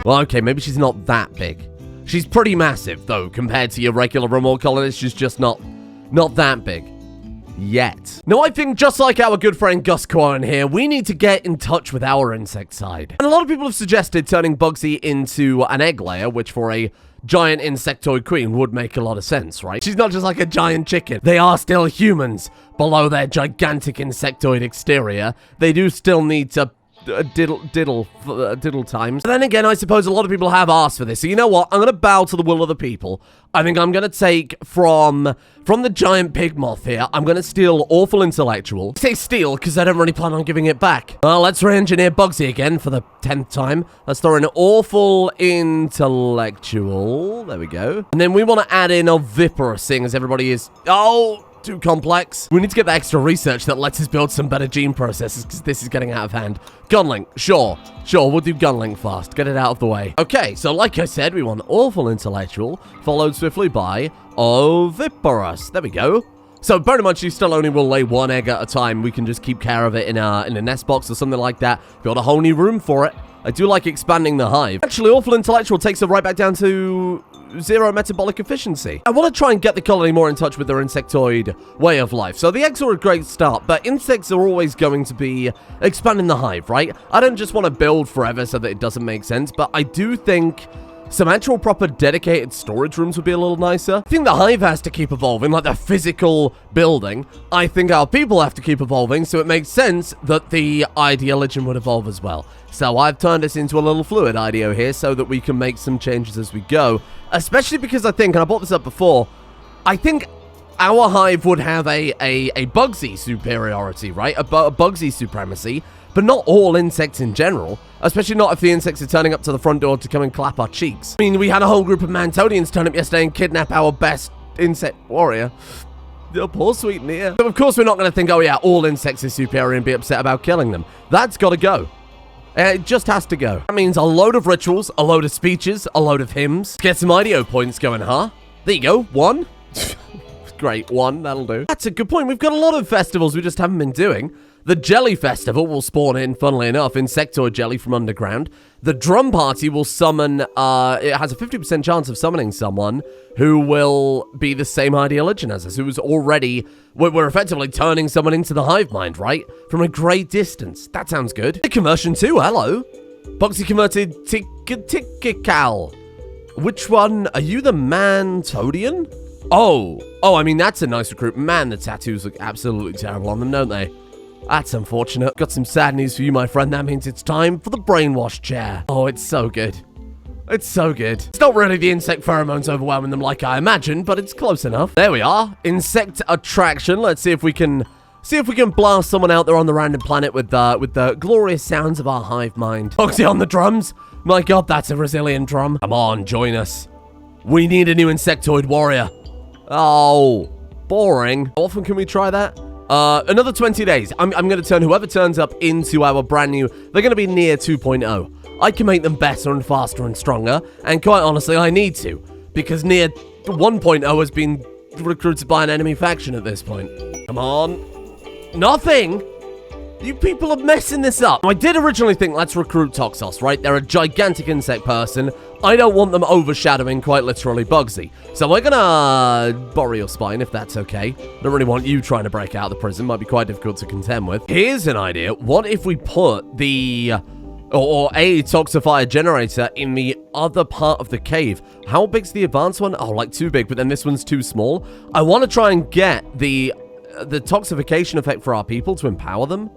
Well, okay, maybe she's not that big. She's pretty massive, though, compared to your regular Rimworld colonist. She's just not that big. Yet. Now, I think just like our good friend Gus Quan here, we need to get in touch with our insect side. And a lot of people have suggested turning Buggsy into an egg layer, which for a giant insectoid queen would make a lot of sense, right? She's not just like a giant chicken. They are still humans below their gigantic insectoid exterior. They do still need to diddle times. But then again, I suppose a lot of people have asked for this. So you know what? I'm going to bow to the will of the people. I think I'm going to take from the giant pig moth here. I'm going to steal awful intellectual. I say steal because I don't really plan on giving it back. Well, let's re-engineer Buggsy again for the 10th time. Let's throw in awful intellectual. There we go. And then we want to add in oviparous, seeing as everybody is... Oh... too complex. We need to get the extra research that lets us build some better gene processes because this is getting out of hand. Gunlink, sure, we'll do Gunlink fast. Get it out of the way. Okay, so like I said, we want awful intellectual, followed swiftly by oviparous. There we go. So pretty much you still only will lay one egg at a time. We can just keep care of it in a nest box or something like that. Build a whole new room for it. I do like expanding the hive. Actually, awful intellectual takes it right back down to 0 metabolic efficiency. I want to try and get the colony more in touch with their insectoid way of life. So the eggs are a great start, but insects are always going to be expanding the hive, right? I don't just want to build forever so that it doesn't make sense, but I do think some actual proper dedicated storage rooms would be a little nicer. I think the hive has to keep evolving, like the physical building. I think our people have to keep evolving, so it makes sense that the ideology would evolve as well. So I've turned this into a little fluid idea here so that we can make some changes as we go. Especially because I think, and I brought this up before, I think our hive would have a Buggsy superiority, right? A Buggsy supremacy, but not all insects in general. Especially not if the insects are turning up to the front door to come and clap our cheeks. I mean, we had a whole group of Mantonians turn up yesterday and kidnap our best insect warrior. Oh, poor sweet Nia. So of course we're not going to think, oh yeah, all insects are superior and be upset about killing them. That's got to go. It just has to go. That means a load of rituals, a load of speeches, a load of hymns. Get some IDEO points going, huh? There you go. 1. Great. 1. That'll do. That's a good point. We've got a lot of festivals we just haven't been doing. The Jelly Festival will spawn in, funnily enough, insectoid jelly from underground. The Drum Party will summon, it has a 50% chance of summoning someone who will be the same ideologian as us, who is already, we're effectively turning someone into the hive mind, right? From a great distance. That sounds good. The conversion too, hello. Buggsy converted Tikikal. Which one? Are you the Mantodian? Oh, I mean, that's a nice recruit. Man, the tattoos look absolutely terrible on them, don't they? That's unfortunate. Got some sad news for you, my friend. That means it's time for the brainwash chair. Oh, it's so good. It's so good. It's not really the insect pheromones overwhelming them like I imagined, but it's close enough. There we are. Insect attraction. Let's see if we can blast someone out there on the random planet with the glorious sounds of our hive mind. Buggsy on the drums. My God, that's a resilient drum. Come on, join us. We need a new insectoid warrior. Oh, boring. How often can we try that? Another 20 days. I'm going to turn whoever turns up into our brand new... They're going to be near 2.0. I can make them better and faster and stronger. And quite honestly, I need to. Because near 1.0 has been recruited by an enemy faction at this point. Come on. Nothing! You people are messing this up. I did originally think, let's recruit Toxos, right? They're a gigantic insect person. I don't want them overshadowing, quite literally, Buggsy. So we're gonna borrow your spine, if that's okay. Don't really want you trying to break out of the prison. Might be quite difficult to contend with. Here's an idea. What if we put the... Or a Toxifier generator in the other part of the cave? How big's the advanced one? Oh, like too big, but then this one's too small. I want to try and get the toxification effect for our people to empower them.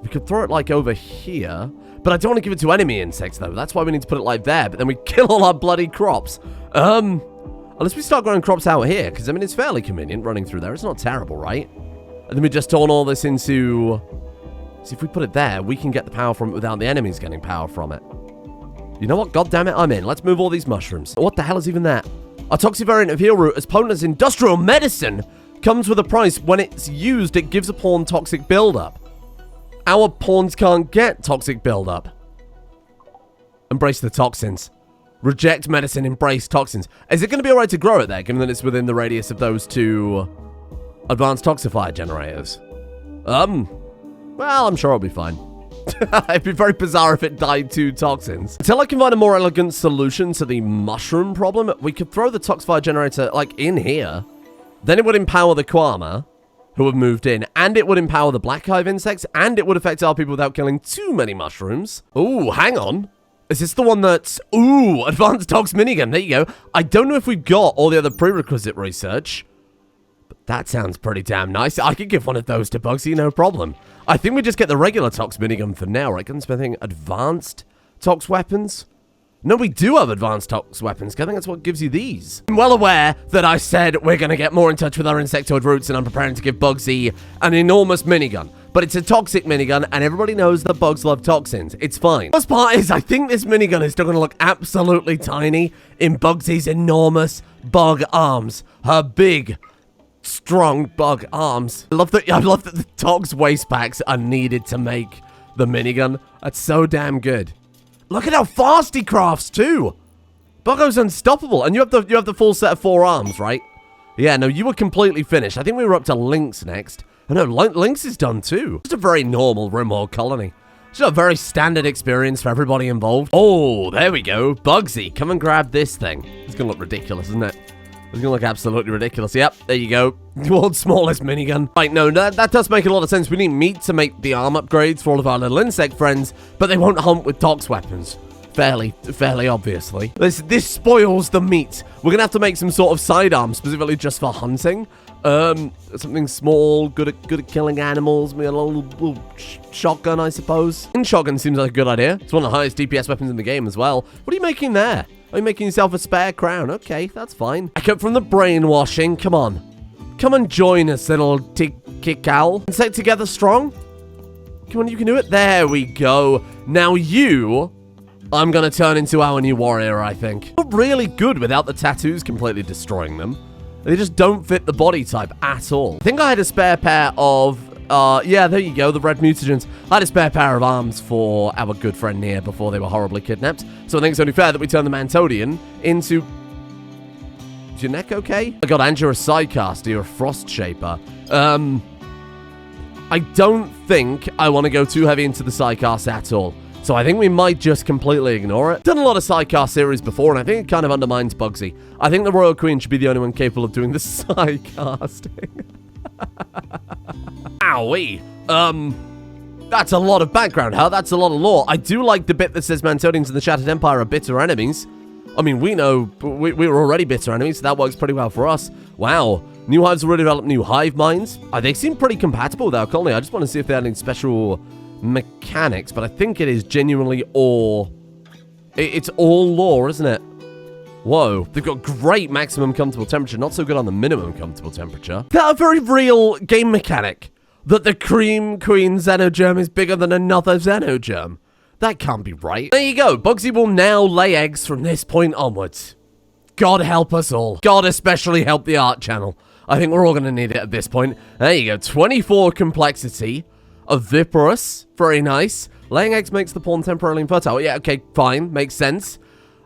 We could throw it, like, over here. But I don't want to give it to enemy insects, though. That's why we need to put it, like, there. But then we kill all our bloody crops. Unless we start growing crops out here. Because, I mean, it's fairly convenient running through there. It's not terrible, right? And then we just turn all this into... See, if we put it there, we can get the power from it without the enemies getting power from it. You know what? God damn it, I'm in. Let's move all these mushrooms. What the hell is even that? A toxic variant of heel root, as potent as industrial medicine, comes with a price. When it's used, it gives a pawn toxic buildup. Our pawns can't get toxic buildup. Embrace the toxins. Reject medicine, embrace toxins. Is it going to be alright to grow it there, given that it's within the radius of those two advanced toxifier generators? Well, I'm sure I'll be fine. It'd be very bizarre if it died to toxins. Until I can find a more elegant solution to the mushroom problem, we could throw the Toxifier generator, like, in here. Then it would empower the Kwama, who have moved in, and it would empower the Black Hive insects, and it would affect our people without killing too many mushrooms. Ooh, hang on. Is this the one that's... Ooh, Advanced Tox Minigun. There you go. I don't know if we've got all the other prerequisite research, but that sounds pretty damn nice. I could give one of those to Buggsy, no problem. I think we just get the regular Tox Minigun for now, right? Couldn't spend anything Advanced Tox Weapons? No, we do have Advanced Tox Weapons. I think that's what gives you these. I'm well aware that I said we're going to get more in touch with our Insectoid roots, and I'm preparing to give Buggsy an enormous minigun. But it's a toxic minigun, and everybody knows that bugs love toxins. It's fine. The first part is, I think this minigun is still going to look absolutely tiny in Buggsy's enormous bug arms. Her big, strong bug arms. I love that the Tox waste packs are needed to make the minigun. That's so damn good. Look at how fast he crafts, too. Buggo's unstoppable. And you have the full set of 4 arms, right? Yeah, no, you were completely finished. I think we were up to Lynx next. Oh, no, Lynx is done, too. Just a very normal Rimworld colony. Just a very standard experience for everybody involved. Oh, there we go. Buggsy, come and grab this thing. It's going to look ridiculous, isn't it? It's going to look absolutely ridiculous. Yep, there you go. World's smallest minigun. Right, no, that does make a lot of sense. We need meat to make the arm upgrades for all of our little insect friends, but they won't hunt with Tox weapons. Fairly obviously. This spoils the meat. We're going to have to make some sort of sidearm specifically just for hunting. Something small, good at killing animals. Maybe a little shotgun, I suppose. And shotgun seems like a good idea. It's one of the highest DPS weapons in the game as well. What are you making there? Are you making yourself a spare crown? Okay, that's fine. I come from the brainwashing. Come on. Come and join us, little kick owl. And stay together strong. Come on, you can do it. There we go. Now you... I'm going to turn into our new warrior, I think. Not really good without the tattoos completely destroying them. They just don't fit the body type at all. I think I had a spare pair of... yeah, there you go, the red mutagens. I had a spare pair of arms for our good friend here before they were horribly kidnapped. So I think it's only fair that we turn the Mantodian into... Is your neck okay? Oh god, and you're a Psycaster, you're a Frost Shaper. I don't think I want to go too heavy into the Psycast at all. So I think we might just completely ignore it. Done a lot of Psycast series before, and I think it kind of undermines Buggsy. I think the Royal Queen should be the only one capable of doing the Psycasting. Owie. That's a lot of background, huh? That's a lot of lore. I do like the bit that says Mantodians in the Shattered Empire are bitter enemies. I mean, we know we were already bitter enemies, so that works pretty well for us. Wow. New Hives have already developed new hive minds. They seem pretty compatible with our colony. I just want to see if they had any special mechanics, but I think it is genuinely all... It's all lore, isn't it? Whoa. They've got great maximum comfortable temperature, not so good on the minimum comfortable temperature. That a very real game mechanic. That the Cream Queen Xenogerm is bigger than another Xenogerm. That can't be right. There you go. Buggsy will now lay eggs from this point onwards. God help us all. God especially help the art channel. I think we're all going to need it at this point. There you go. 24 complexity. Oviparous. Very nice. Laying eggs makes the pawn temporarily infertile. Yeah, okay, fine. Makes sense.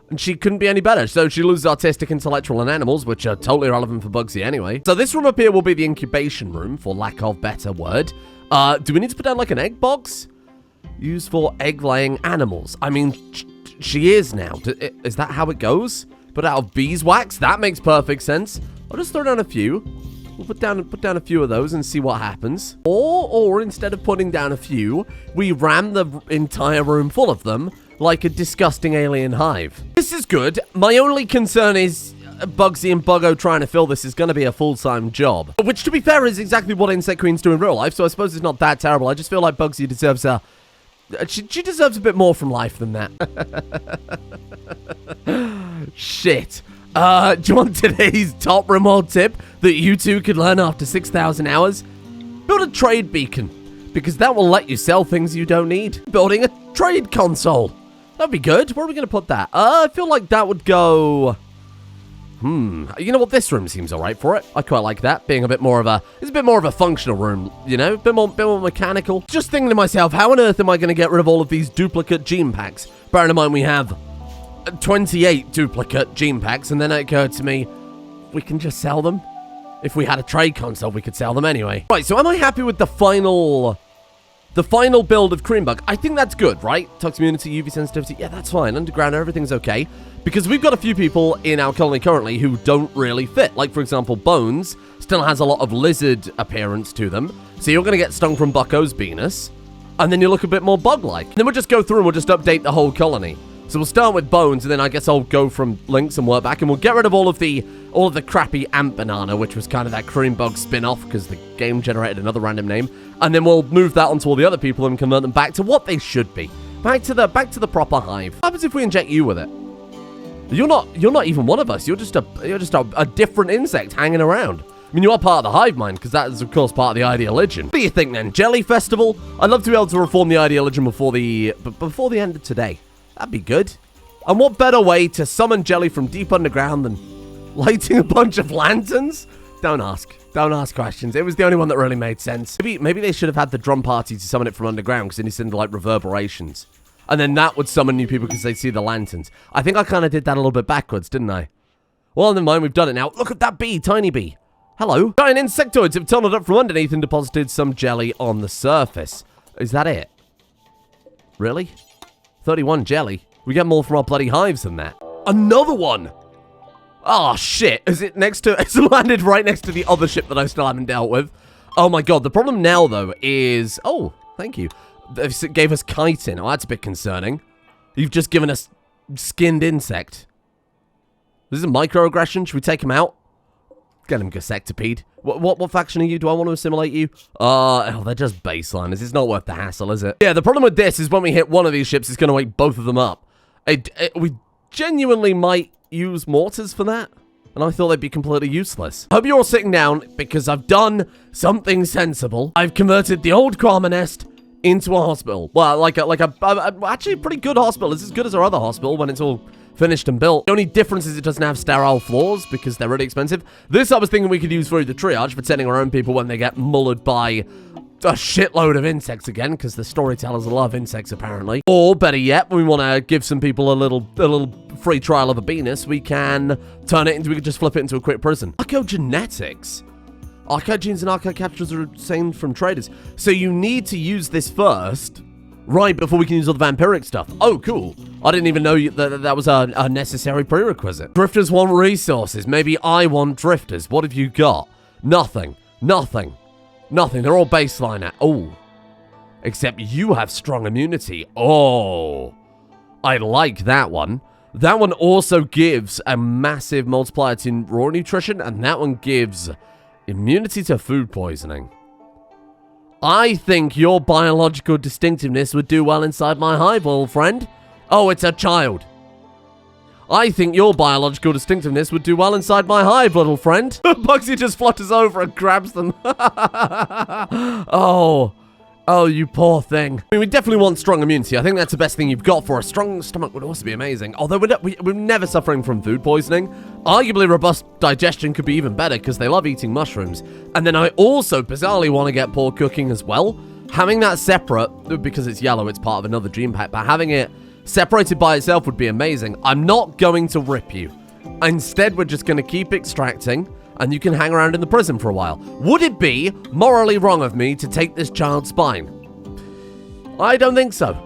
And she couldn't be any better. So she loses artistic, intellectual, and animals, which are totally irrelevant for Buggsy anyway. So this room up here will be the incubation room, for lack of better word. Do we need to put down like an egg box? Used for egg-laying animals. I mean, she is now. Is that how it goes? Put out of beeswax? That makes perfect sense. I'll just throw down a few. We'll put down a few of those and see what happens. Or instead of putting down a few, we ram the entire room full of them like a disgusting alien hive. This is good. My only concern is Buggsy and Buggo trying to fill this is going to be a full-time job. Which, to be fair, is exactly what Insect Queens do in real life, so I suppose it's not that terrible. I just feel like Buggsy deserves a... She deserves a bit more from life than that. Shit. Do you want today's top Rimworld tip that you two could learn after 6,000 hours? Build a trade beacon, because that will let you sell things you don't need. Building a trade console. That'd be good. Where are we going to put that? I feel like that would go... You know what? This room seems alright for it. I quite like that. Being a bit more of a... It's a bit more of a functional room, you know? A bit more mechanical. Just thinking to myself, how on earth am I going to get rid of all of these duplicate gene packs? Bearing in mind we have 28 duplicate gene packs, and then it occurred to me, we can just sell them. If we had a trade console, we could sell them anyway. Right, so am I happy with the final The final build of Cream Bug, I think that's good, right? Tox immunity, UV sensitivity, yeah, that's fine. Underground, everything's okay. Because we've got a few people in our colony currently who don't really fit. Like, for example, Bones still has a lot of lizard appearance to them. So you're going to get stung from Bucko's Venus. And then you look a bit more bug-like. Then we'll just go through and we'll just update the whole colony. So we'll start with Bones, and then I guess I'll go from Lynx and work back, and we'll get rid of all of the crappy Ant Banana, which was kind of that Cream Bug spin-off, because the game generated another random name. And then we'll move that onto all the other people and convert them back to what they should be. Back to the proper Hive. What happens if we inject you with it? You're not even one of us. You're just a different insect hanging around. I mean, you are part of the Hive mind, because that is, of course, part of the Ideologion. What do you think, then? Jelly Festival? I'd love to be able to reform the Ideologion before the end of today. That'd be good. And what better way to summon jelly from deep underground than lighting a bunch of lanterns? Don't ask. Don't ask questions. It was the only one that really made sense. Maybe they should have had the drum party to summon it from underground, because then you send, like, reverberations. And then that would summon new people because they'd see the lanterns. I think I kind of did that a little bit backwards, didn't I? Well, never mind. We've done it now. Look at that bee. Tiny bee. Hello. Giant insectoids have tunneled up from underneath and deposited some jelly on the surface. Is that it? Really? 31 jelly. We get more from our bloody hives than that. Another one! Oh, shit. Is it next to... It's landed right next to the other ship that I still haven't dealt with. Oh, my God. The problem now, though, is... Oh, thank you. It gave us chitin. Oh, that's a bit concerning. You've just given us skinned insect. This is a microaggression. Should we take him out? Get him, Gusectipede. What faction are you? Do I want to assimilate you? Oh, they're just baseliners. It's not worth the hassle, is it? Yeah, the problem with this is when we hit one of these ships, it's going to wake both of them up. We genuinely might use mortars for that, and I thought they'd be completely useless. Hope you're all sitting down, because I've done something sensible. I've converted the old Kwama nest into a hospital. Well, like a actually pretty good hospital. It's as good as our other hospital when it's all finished and built. The only difference is it doesn't have sterile floors because they're really expensive. This I was thinking we could use for the triage for sending our own people when they get mullered by a shitload of insects again, because the storytellers love insects apparently. Or better yet, when we want to give some people a little free trial of a penis, we can we can just flip it into a quick prison. Archaeogenetics. Archaeogenes and archaeocaptures are obtained from traders. So you need to use this first, right before we can use all the vampiric stuff. Oh, cool. I didn't even know that was a necessary prerequisite. Drifters want resources. Maybe I want drifters. What have you got? Nothing. Nothing. Nothing. They're all baseline at. Oh. Except you have strong immunity. Oh. I like that one. That one also gives a massive multiplier to raw nutrition, and that one gives immunity to food poisoning. I think your biological distinctiveness would do well inside my hive, old friend. Oh, it's a child. I think your biological distinctiveness would do well inside my hive, little friend. Buggsy just flutters over and grabs them. Oh, you poor thing. I mean, we definitely want strong immunity. I think that's the best thing you've got for a strong stomach would also be amazing. Although we're never suffering from food poisoning. Arguably, robust digestion could be even better because they love eating mushrooms. And then I also bizarrely want to get poor cooking as well. Having that separate, because it's yellow, it's part of another dream pack, but having it separated by itself would be amazing. I'm not going to rip you. Instead, we're just going to keep extracting, and you can hang around in the prison for a while. Would it be morally wrong of me to take this child's spine? I don't think so.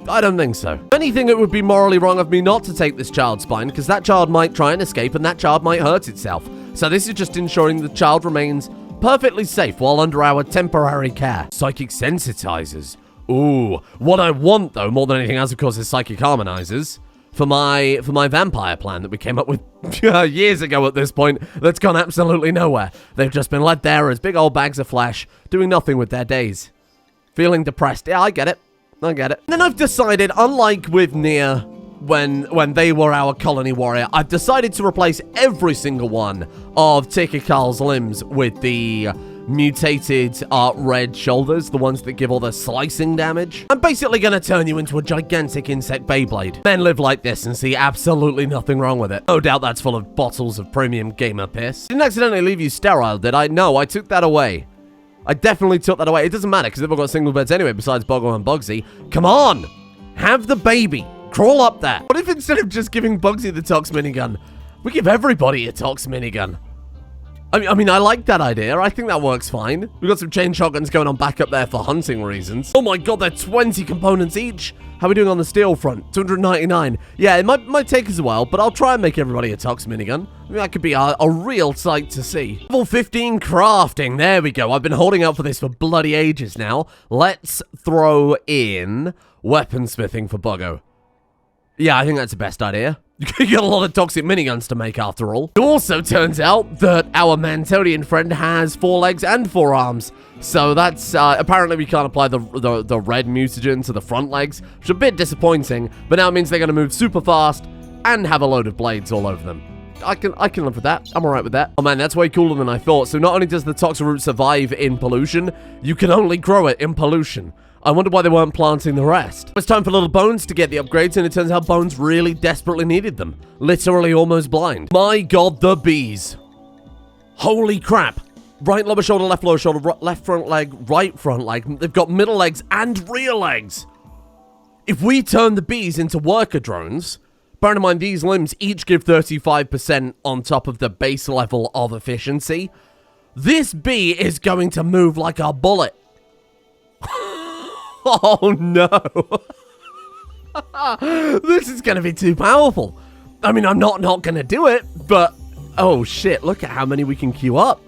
I don't think so. If anything, it would be morally wrong of me not to take this child's spine, because that child might try and escape, and that child might hurt itself. So this is just ensuring the child remains perfectly safe while under our temporary care. Psychic sensitizers. Ooh, what I want, though, more than anything else, of course, is psychic harmonizers for my vampire plan that we came up with years ago at this point that's gone absolutely nowhere. They've just been led there as big old bags of flesh, doing nothing with their days. Feeling depressed. Yeah, I get it. I get it. And then I've decided, unlike with Nia, when they were our colony warrior, I've decided to replace every single one of Tikikal's limbs with the mutated red shoulders, the ones that give all the slicing damage. I'm basically going to turn you into a gigantic insect Beyblade. Men live like this and see absolutely nothing wrong with it. No doubt that's full of bottles of premium gamer piss. Didn't accidentally leave you sterile, did I? No, I took that away. I definitely took that away. It doesn't matter because they've all got single beds anyway besides Boggle and Buggsy. Come on! Have the baby. Crawl up there. What if instead of just giving Buggsy the Tox minigun, we give everybody a Tox minigun? I mean, I like that idea. I think that works fine. We've got some chain shotguns going on back up there for hunting reasons. Oh my god, they're 20 components each. How are we doing on the steel front? 299. Yeah, it might take us a while, but I'll try and make everybody a Tox minigun. I mean, that could be a real sight to see. Level 15 crafting. There we go. I've been holding out for this for bloody ages now. Let's throw in weaponsmithing for Buggo. Yeah, I think that's the best idea. You got a lot of toxic miniguns to make after all. It also turns out that our Mantodian friend has 4 legs and 4 arms. So that's, apparently we can't apply the red mutagen to the front legs, which is a bit disappointing, but now it means they're going to move super fast and have a load of blades all over them. I can live with that. I'm alright with that. Oh man, that's way cooler than I thought. So not only does the toxic root survive in pollution, you can only grow it in pollution. I wonder why they weren't planting the rest. It's time for little Bones to get the upgrades, and it turns out Bones really desperately needed them. Literally almost blind. My god, the bees. Holy crap. Right lower shoulder, left front leg, right front leg. They've got middle legs and rear legs. If we turn the bees into worker drones, bear in mind these limbs each give 35% on top of the base level of efficiency, this bee is going to move like a bullet. Oh no. This is going to be too powerful. I mean, I'm not going to do it, but oh shit, look at how many we can queue up.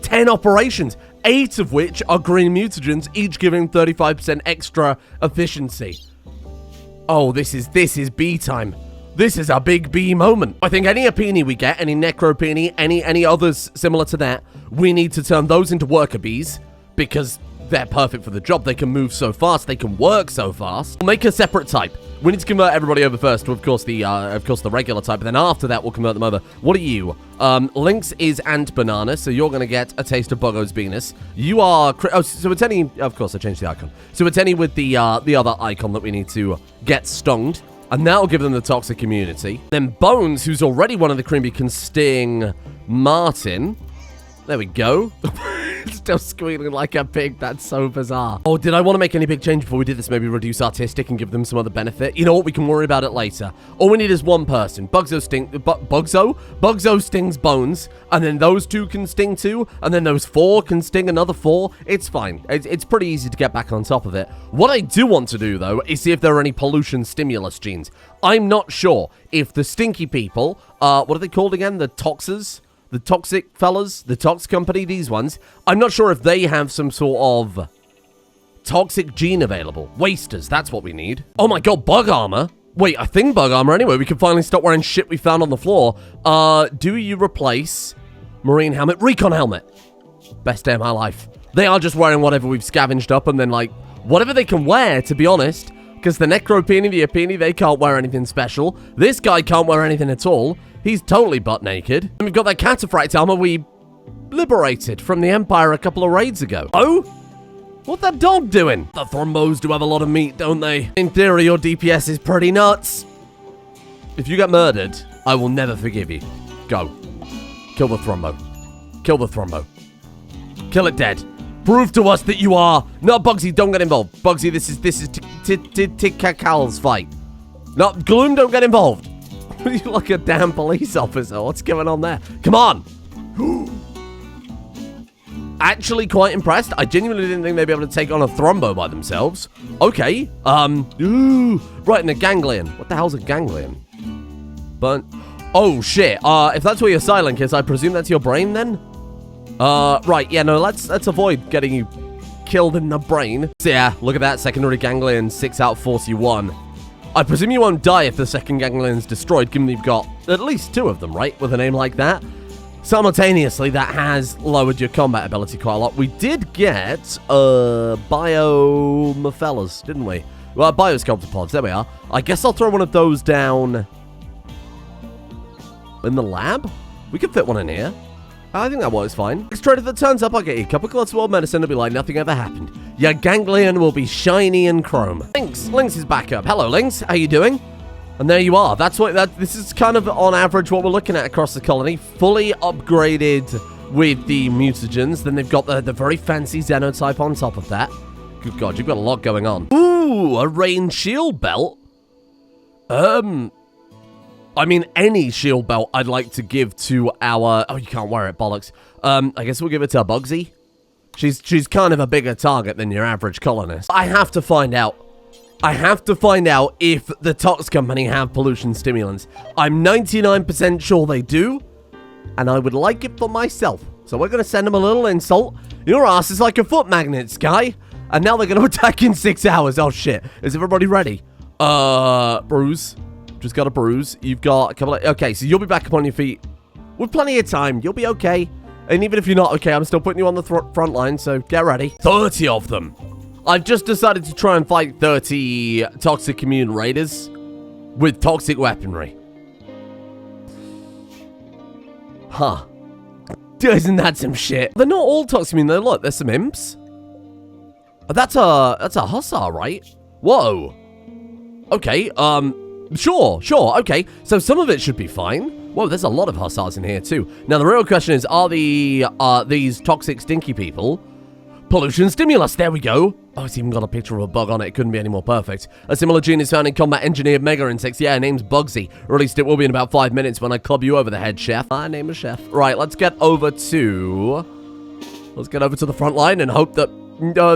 10 operations, 8 of which are green mutagens, each giving 35% extra efficiency. Oh, this is bee time. This is a big bee moment. I think any Apini we get, any Necropini, any others similar to that, we need to turn those into worker bees because they're perfect for the job. They can move so fast. They can work so fast. We'll make a separate type. We need to convert everybody over first to, of course, the regular type. And then after that, we'll convert them over. What are you? Lynx is Ant Banana, so you're going to get a taste of Buggo's Venus. You are... Oh, so it's any... Of course, I changed the icon. So it's any with the other icon that we need to get stung. And that'll give them the toxic immunity. Then Bones, who's already one of the cream bee, can sting Martin. There we go. Still squealing like a pig. That's so bizarre. Oh, did I want to make any big change before we did this? Maybe reduce artistic and give them some other benefit? You know what? We can worry about it later. All we need is one person. Buggsy stings Bones, and then those 2 can sting 2, and then those 4 can sting another 4. It's fine. It's pretty easy to get back on top of it. What I do want to do, though, is see if there are any pollution stimulus genes. I'm not sure if the stinky people, what are they called again? The toxers? The toxic fellas, the Tox company, these ones. I'm not sure if they have some sort of toxic gene available. Wasters, that's what we need. Oh my god, bug armor. Wait, I think bug armor anyway. We can finally stop wearing shit we found on the floor. Do you replace marine helmet? Recon helmet. Best day of my life. They are just wearing whatever we've scavenged up and then like, whatever they can wear, to be honest. Because the Necropini, the Apini, they can't wear anything special. This guy can't wear anything at all. He's totally butt naked. And we've got that Cataphract armor we liberated from the Empire a couple of raids ago. Oh? What's that dog doing? The Thrombos do have a lot of meat, don't they? In theory, your DPS is pretty nuts. If you get murdered, I will never forgive you. Go. Kill the Thrombo. Kill the Thrombo. Kill it dead. Prove to us that you are... No, Buggsy, don't get involved. Buggsy, this is Tikkakal's fight. No, Gloom, don't get involved. You're like a damn police officer. What's going on there? Come on. Actually quite impressed. I genuinely didn't think they'd be able to take on a Thrombo by themselves. Okay. Right in the ganglion. What the hell's a ganglion? But... Oh, shit. If that's where your Silent is, I presume that's your brain then? Right. Yeah, no, let's avoid getting you killed in the brain. So yeah, look at that. Secondary ganglion, 6 out of 41. I presume you won't die if the second ganglion's destroyed, given that you've got at least 2 of them, right? With a name like that. Simultaneously, that has lowered your combat ability quite a lot. We did get, Biomephallas, didn't we? Well, Biosculptor pods, there we are. I guess I'll throw one of those down in the lab? We could fit one in here. I think that works fine. Next trader that turns up, I'll get you a couple of world medicine. It'll be like nothing ever happened. Your ganglion will be shiny and chrome. Lynx is back up. Hello, Lynx. How you doing? And there you are. This is kind of on average what we're looking at across the colony. Fully upgraded with the mutagens. Then they've got the very fancy Xenotype on top of that. Good God, you've got a lot going on. Ooh, a rain shield belt. I I mean, any shield belt I'd like to give to our... Oh, you can't wear it, bollocks. I guess we'll give it to Buggsy. She's kind of a bigger target than your average colonist. I have to find out. I have to find out if the Tox Company have pollution stimulants. I'm 99% sure they do, and I would like it for myself. So we're going to send them a little insult. Your ass is like a foot magnet, Sky. And now they're going to attack in 6 hours. Oh, shit. Is everybody ready? Bruise. Just got a bruise. You've got a couple of... Okay, so you'll be back up on your feet with plenty of time. You'll be okay. And even if you're not okay, I'm still putting you on the front line, so get ready. 30 of them. I've just decided to try and fight 30 toxic immune raiders with toxic weaponry. Huh. Isn't that some shit? They're not all toxic immune, though. Look, there's some imps. That's a hussar, right? Whoa. Okay, sure, okay. So some of it should be fine. Whoa, there's a lot of hussars in here, too. Now, the real question is, are these toxic stinky people pollution stimulus? There we go. Oh, it's even got a picture of a bug on it. It couldn't be any more perfect. A similar gene is found in combat engineered mega insects. Yeah, name's Buggsy. Or at least it will be in about 5 minutes when I club you over the head, chef. My name is Chef. Right, let's get over to the front line and hope that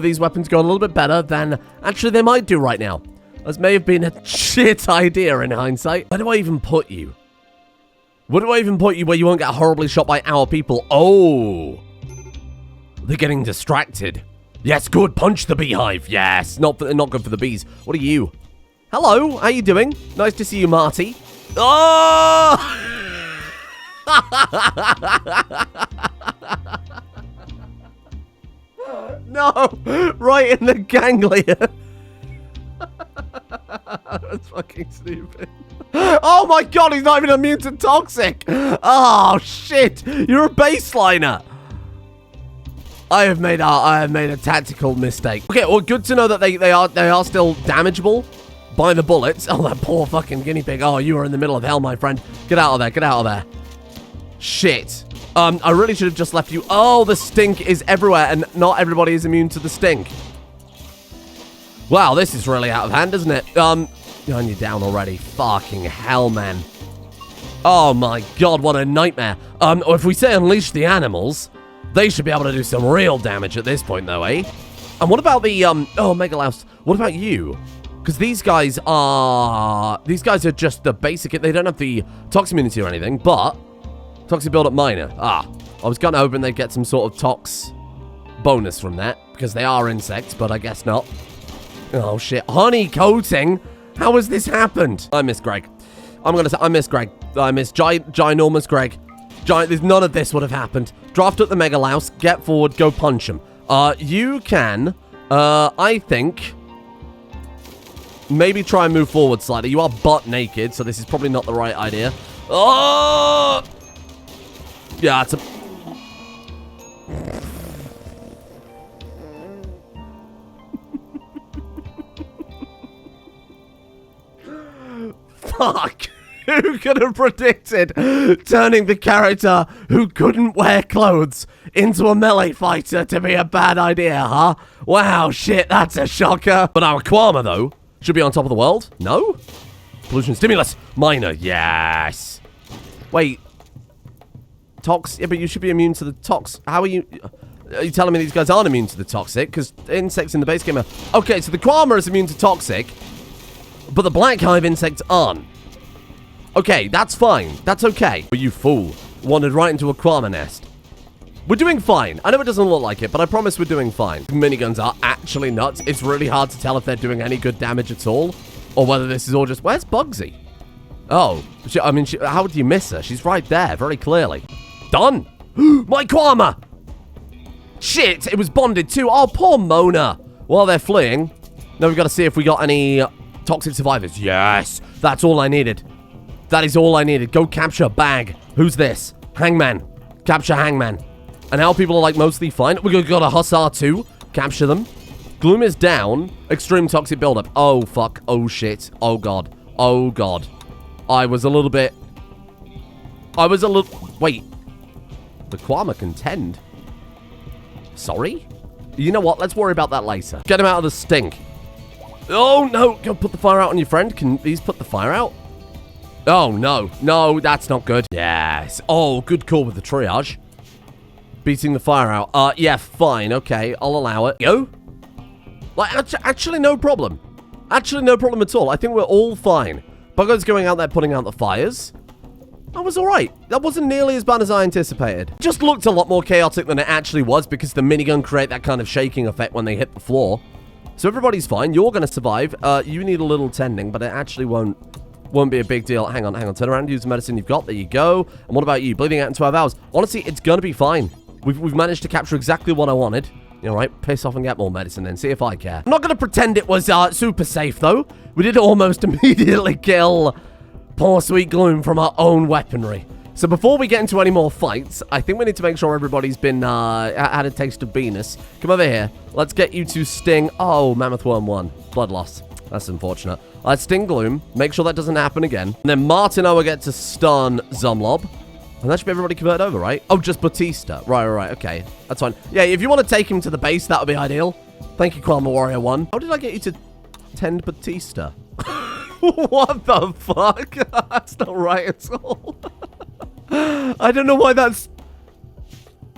these weapons go a little bit better than actually they might do right now. This may have been a shit idea in hindsight. Where do I even put you? Where do I even put you where you won't get horribly shot by our people? Oh. They're getting distracted. Yes, good. Punch the beehive. Yes. Not good for the bees. What are you? Hello. How you doing? Nice to see you, Marty. Oh! No. Right in the ganglia. That's fucking stupid. Oh my god, he's not even immune to toxic. Oh shit. You're a baseliner. I have made a tactical mistake. Okay, well, good to know that they are still damageable by the bullets. Oh, that poor fucking guinea pig. Oh, you are in the middle of hell, my friend. Get out of there. Get out of there. Shit. I really should have just left you. Oh, the stink is everywhere, and not everybody is immune to the stink. Wow, this is really out of hand, isn't it? And you're down already. Fucking hell, man. Oh my god, what a nightmare. If we say unleash the animals, they should be able to do some real damage at this point, though, eh? And what about the, oh, Megalouse, what about you? Because these guys are just the basic, they don't have the tox immunity or anything, but toxic build-up minor. I was kind of hoping they'd get some sort of tox bonus from that, because they are insects, but I guess not. Oh, shit. Honey coating? How has this happened? I miss Greg. I'm going to say I miss Greg. I miss ginormous Greg. None of this would have happened. Draft up the Megalouse. Get forward. Go punch him. You can, I think, maybe try and move forward slightly. You are butt naked, so this is probably not the right idea. Oh! Yeah, it's a... Fuck! Who could have predicted turning the character who couldn't wear clothes into a melee fighter to be a bad idea, huh? Wow, shit, that's a shocker. But our Kwama, though, should be on top of the world? No? Pollution stimulus. Minor, yes. Wait. Tox? Yeah, but you should be immune to the tox. How are you... Are you telling me these guys aren't immune to the toxic? Because insects in the base game are... Okay, so the Kwama is immune to toxic, but the Black Hive insects aren't. Okay, that's fine. That's okay. But you fool. Wandered right into a Kwama nest. We're doing fine. I know it doesn't look like it, but I promise we're doing fine. Miniguns are actually nuts. It's really hard to tell if they're doing any good damage at all, or whether this is all just... Where's Buggsy? Oh, how would you miss her? She's right there, very clearly. Done. My Kwama! Shit, it was bonded too. Oh, poor Mona. While they're fleeing, now we've got to see if we got any toxic survivors. Yes, that's all I needed. That is all I needed. Go capture Bag. Who's this? Hangman. Capture Hangman. And our people are like mostly fine. We got a Hussar too. Capture them. Gloom is down. Extreme toxic buildup. Oh, fuck. Oh, shit. Oh, God. Oh, God. I was a little... Wait. The Kwama contend? Sorry? You know what? Let's worry about that later. Get him out of the stink. Oh, no. Go put the fire out on your friend. Can these put the fire out? Oh, no. No, that's not good. Yes. Oh, good call with the triage. Beating the fire out. Yeah, fine. Okay, I'll allow it. Go. Like, actually, no problem. Actually, no problem at all. I think we're all fine. Buggo's going out there putting out the fires. That was alright. That wasn't nearly as bad as I anticipated. Just looked a lot more chaotic than it actually was because the minigun create that kind of shaking effect when they hit the floor. So everybody's fine. You're going to survive. You need a little tending, but it actually won't be a big deal. Hang on. Turn around, use the medicine you've got. There you go. And what about you? Bleeding out in 12 hours. Honestly, it's going to be fine. We've managed to capture exactly what I wanted. All right, piss off and get more medicine then. See if I care. I'm not going to pretend it was super safe, though. We did almost immediately kill poor sweet Gloom from our own weaponry. So before we get into any more fights, I think we need to make sure everybody's been had a taste of Venus. Come over here. Let's get you to sting. Oh, Mammoth Worm 1. Blood loss. That's unfortunate. Let's sting Gloom. Make sure that doesn't happen again. And then Martino will get to stun Zomlob. And that should be everybody converted over, right? Oh, just Batista. Right. Okay. That's fine. Yeah, if you want to take him to the base, that would be ideal. Thank you, Kwama Warrior 1. How did I get you to tend Batista? What the fuck? That's not right at all. I don't know why that's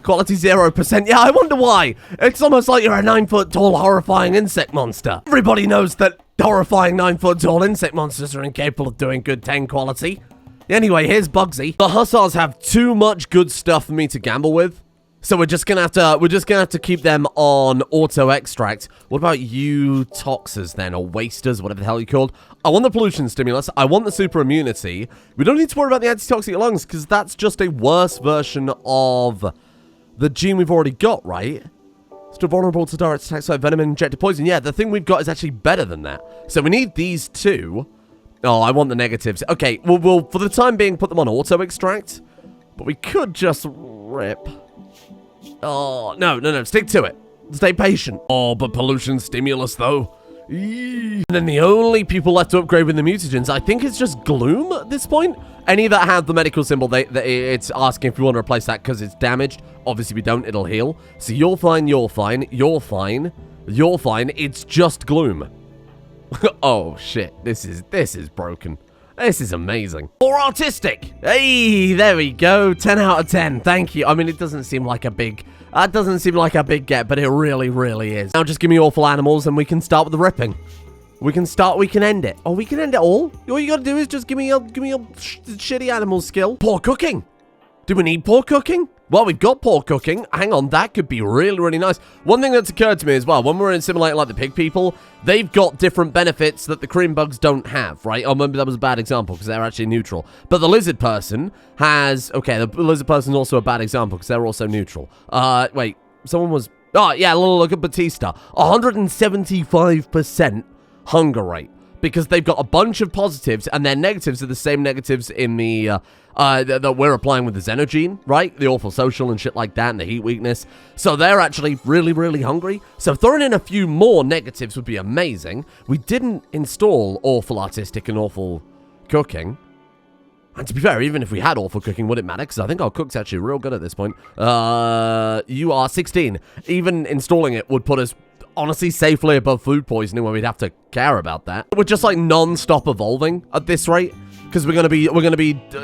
quality 0%. Yeah, I wonder why. It's almost like you're a 9-foot-tall horrifying insect monster. Everybody knows that horrifying 9-foot-tall insect monsters are incapable of doing good 10 quality. Anyway, here's Buggsy. The Hussars have too much good stuff for me to gamble with. So we're just gonna have to keep them on auto extract. What about you toxers then, or wasters, whatever the hell you're called? I want the pollution stimulus. I want the super immunity. We don't need to worry about the antitoxic lungs because that's just a worse version of the gene we've already got, right? Still vulnerable to direct attacks like venom and injected poison. Yeah, the thing we've got is actually better than that. So we need these two. Oh, I want the negatives. Okay, we'll for the time being put them on auto extract, but we could just rip. Oh, no. Stick to it. Stay patient. Oh, but pollution stimulus, though. Eee. And then the only people left to upgrade with the mutagens, I think it's just Gloom at this point. Any that have the medical symbol, it's asking if we want to replace that because it's damaged. Obviously, we don't. It'll heal. So you're fine. You're fine. You're fine. You're fine. It's just Gloom. Oh, shit. This is broken. This is amazing. More artistic. Hey, there we go. 10 out of 10. Thank you. I mean, it doesn't seem like a big... That doesn't seem like a big get, but it really, really is. Now just give me awful animals and we can start with the ripping. We can end it. Oh, we can end it all? All you gotta do is just give me your shitty animal skill. Poor cooking. Do we need poor cooking? Well, we've got poor cooking. Hang on, that could be really, really nice. One thing that's occurred to me as well, when we're in simulating like the pig people, they've got different benefits that the cream bugs don't have, right? Oh, maybe that was a bad example because they're actually neutral. But the lizard person has... Okay, the lizard person is also a bad example because they're also neutral. Wait, someone was... Oh, yeah, look at Batista. 175% hunger rate. Because they've got a bunch of positives, and their negatives are the same negatives in the, that we're applying with the Xenogene, right? The awful social and shit like that, and the heat weakness. So they're actually really, really hungry. So throwing in a few more negatives would be amazing. We didn't install awful artistic and awful cooking. And to be fair, even if we had awful cooking, would it matter? Because I think our cook's actually real good at this point. You are 16. Even installing it would put us... honestly, safely above food poisoning where we'd have to care about that. We're just like non-stop evolving at this rate because we're gonna be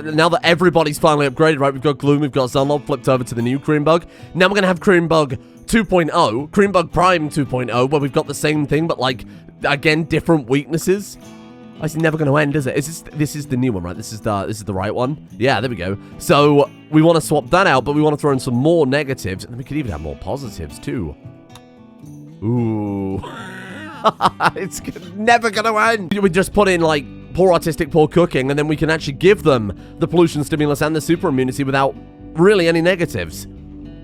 now that everybody's finally upgraded, right? We've got Gloom, we've got Zunlob flipped over to the new Cream Bug. Now we're gonna have Cream Bug 2.0, Cream Bug Prime 2.0, where we've got the same thing but like again different weaknesses. It's never gonna end, is it? This is the new one, right? This is the right one. Yeah, there we go. So we want to swap that out, but we want to throw in some more negatives, and we could even have more positives too. Ooh. It's never gonna end. We just put in, like, poor artistic, poor cooking, and then we can actually give them the pollution stimulus and the super immunity without really any negatives.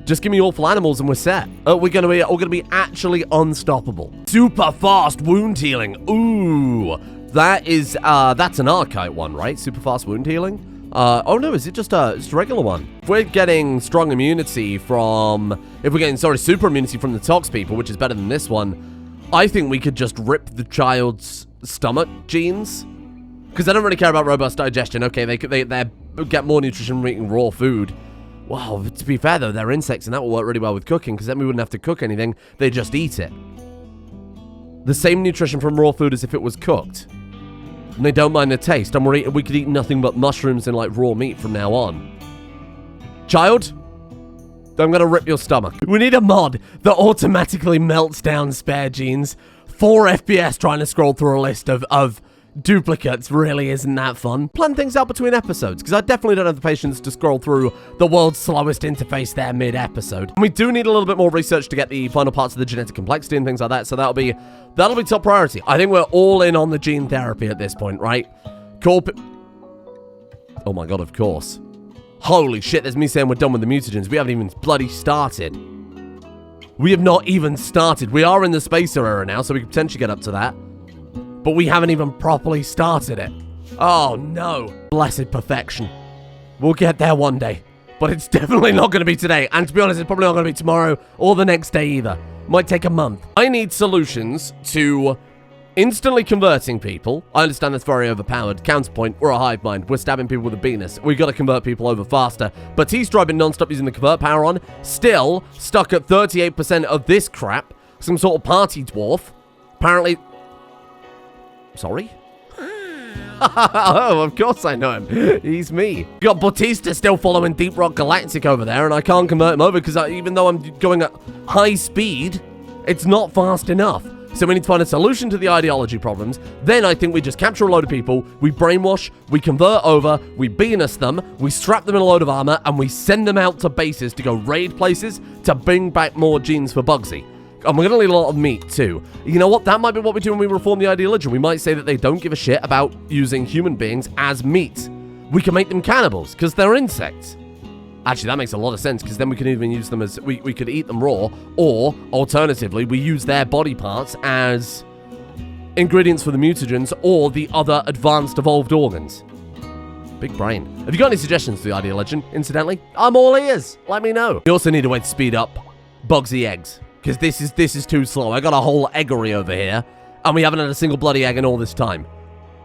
Just give me awful animals and we're set. We're gonna be actually unstoppable. Super fast wound healing. Ooh. That's an archetype one, right? Super fast wound healing? Oh no, is it just a regular one? If we're getting strong immunity from... If we're getting, super immunity from the Tox people, which is better than this one, I think we could just rip the child's stomach genes. Because they don't really care about robust digestion. Okay, they get more nutrition from eating raw food. Wow, to be fair though, they're insects and that will work really well with cooking, because then we wouldn't have to cook anything. They just eat it. The same nutrition from raw food as if it was cooked. and they don't mind the taste, and we could eat nothing but mushrooms and, like, raw meat from now on. Child, I'm gonna rip your stomach. We need a mod that automatically melts down spare genes. 4 FPS trying to scroll through a list of duplicates really isn't that fun. Plan things out between episodes, because I definitely don't have the patience to scroll through the world's slowest interface there mid-episode. And we do need a little bit more research to get the final parts of the genetic complexity and things like that, so that'll be top priority. I think we're all in on the gene therapy at this point, right? Oh my god, of course. Holy shit, there's me saying we're done with the mutagens. We haven't even bloody started. We have not even started. We are in the spacer era now, so we could potentially get up to that. But we haven't even properly started it. Oh, no. Blessed perfection. We'll get there one day. But it's definitely not going to be today. And to be honest, it's probably not going to be tomorrow or the next day either. Might take a month. I need solutions to instantly converting people. I understand that's very overpowered. Counterpoint, we're a hive mind. We're stabbing people with a penis. We got to convert people over faster. But he's driving non-stop using the convert power on. Still stuck at 38% of this crap. Some sort of party dwarf. Apparently... Sorry? Oh, of course I know him. He's me. You got Bautista still following Deep Rock Galactic over there, and I can't convert him over because even though I'm going at high speed, it's not fast enough. So we need to find a solution to the ideology problems. Then I think we just capture a load of people, we brainwash, we convert over, we Venus them, we strap them in a load of armor, and we send them out to bases to go raid places to bring back more genes for Buggsy. And we're going to need a lot of meat, too. You know what? That might be what we do when we reform the ideology. We might say that they don't give a shit about using human beings as meat. We can make them cannibals, because they're insects. Actually, that makes a lot of sense, because then we can even use them as... We could eat them raw, or, alternatively, we use their body parts as ingredients for the mutagens, or the other advanced evolved organs. Big brain. Have you got any suggestions for the ideology, incidentally? I'm all ears. Let me know. We also need a way to speed up Buggsy eggs. Because this is too slow. I got a whole eggery over here, and we haven't had a single bloody egg in all this time.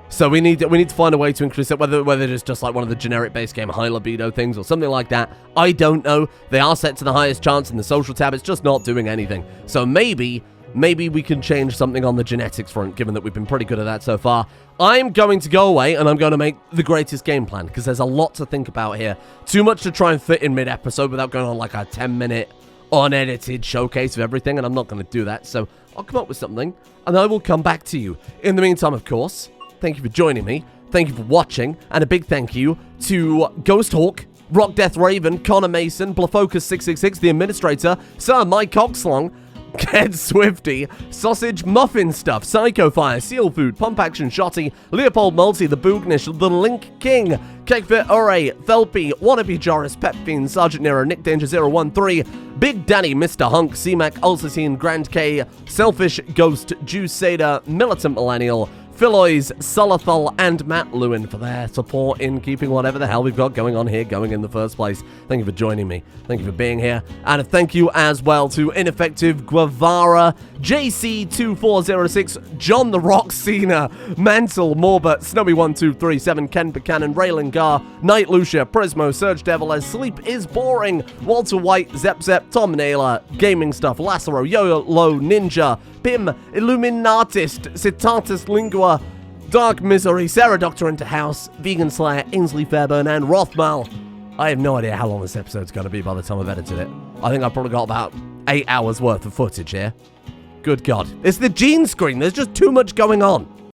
So we need to find a way to increase it, whether it's just like one of the generic base game high libido things or something like that. I don't know. They are set to the highest chance in the social tab. It's just not doing anything. So maybe we can change something on the genetics front, given that we've been pretty good at that so far. I'm going to go away, and I'm going to make the greatest game plan, because there's a lot to think about here. Too much to try and fit in mid-episode without going on like a 10-minute... unedited showcase of everything, and I'm not going to do that, so I'll come up with something, and I will come back to you. In the meantime, of course, thank you for joining me, thank you for watching, and a big thank you to Ghost Hawk, Rock Death Raven, Connor Mason, Blafocus666, the Administrator, Sir Mike Coxlong, Ked Swifty, Sausage Muffin Stuff, Psycho Fire, Seal Food, Pump Action Shotty, Leopold Multi, The Boognish, The Link King, Cakefit Ure, Thelpy, Wannabe Joris, Pep Fiend, Sergeant Nero, Nick Danger 013, Big Daddy, Mr. Hunk, C-Mac, Ulcicine, Grand K, Selfish Ghost, Juice Sada, Militant Millennial, Philois, Solathol, and Matt Lewin for their support in keeping whatever the hell we've got going on here going in the first place. Thank you for joining me. Thank you for being here. And a thank you as well to Ineffective, Guevara, JC2406, John the Rock Cena, Mansell, Morbert, Snowy1237, Ken Buchanan, Raylan Gar, Night Lucia, Prismo, Surge Devil, as Sleep is Boring, Walter White, Zep Zep, Tom Naylor, Gaming Stuff, Lassero, Yo-Lo, Ninja, Pim, Illuminatist, Citatus Lingua, Dark Misery, Sarah Doctor into House, Vegan Slayer, Ainsley Fairburn, and Rothmal. I have no idea how long this episode's going to be by the time I've edited it. I think I've probably got about 8 hours worth of footage here. Good God. It's the gene screen. There's just too much going on.